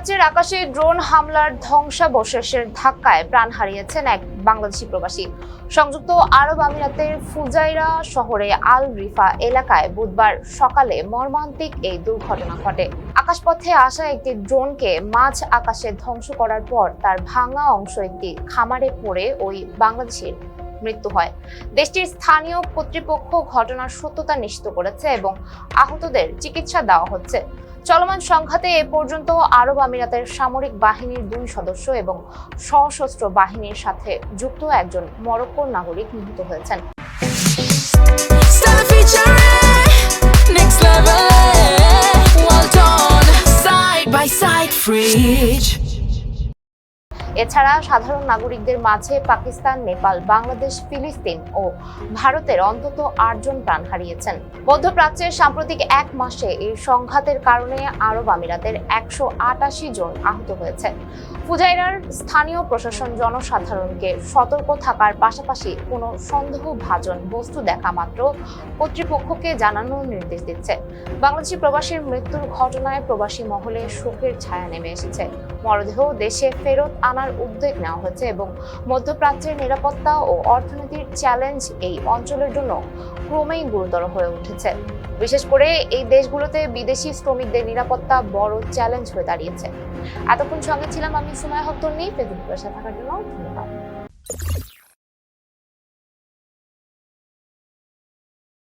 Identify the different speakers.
Speaker 1: মধ্যপ্রাচ্যের আকাশে ড্রোন হামলার ধ্বংসাবশেষের ধাক্কায় প্রাণ হারিয়েছেন এক বাংলাদেশি প্রবাসী। সংযুক্ত আরব আমিরাতের ফুজাইরা শহরে আল রিফা এলাকায় বুধবার সকালে মর্মান্তিক এই দুর্ঘটনা ঘটে। আকাশপথে আসা একটি ড্রোনকে মাঝ আকাশে ধ্বংস করার পর তার ভাঙা অংশ একটি খামারে পড়ে ওই বাংলাদেশির মৃত্যু হয়। দেশটির স্থানীয় কর্তৃপক্ষ ঘটনার সত্যতা নিশ্চিত করেছে এবং আহতদের চিকিৎসা দেওয়া হচ্ছে। চলমান সংঘাতে এ পর্যন্ত আরব আমিরাতের সামরিক বাহিনীর 2 সদস্য এবং সশস্ত্র বাহিনীর সাথে যুক্ত একজন মরক্কোর নাগরিক নিহত হয়েছেন। এছাড়া সাধারণ নাগরিকদের মাঝে পাকিস্তান, নেপাল, বাংলাদেশ, ফিলিস্তিন ও ভারতের অন্তত 8 জন প্রাণ হারিয়েছেন। মধ্যপ্রাচ্যের সাম্প্রতিক 1 মাসে এই সংঘাতের কারণে আরব আমিরাতের 188 জন আহত হয়েছে। ফুজাইরার স্থানীয় প্রশাসন জনসাধারণকে সতর্ক থাকার পাশাপাশি কোনো সন্দেহভাজন বস্তু দেখা মাত্র কর্তৃপক্ষকে জানানোর নির্দেশ দিচ্ছে। বাংলাদেশি প্রবাসীর মৃত্যুর ঘটনায় প্রবাসী মহলে শোকের ছায়া নেমে এসেছে। মরদেহ দেশে ফেরত আনার উদ্যোগ নেওয়া হয়েছে এবং মধ্যপ্রাচ্যের নিরাপত্তা ও অর্থনীতির চ্যালেঞ্জ এই অঞ্চলের জন্য ক্রমেই গুরুতর হয়ে উঠেছে। বিশেষ করে এই দেশগুলোতে বিদেশি শ্রমিকদের নিরাপত্তা বড় চ্যালেঞ্জ হয়ে দাঁড়িয়েছে। এতক্ষণ সঙ্গে ছিলাম আমি সুমাইয়া হক তন্নি। ফেসবুকের সাথে থাকার জন্য ধন্যবাদ।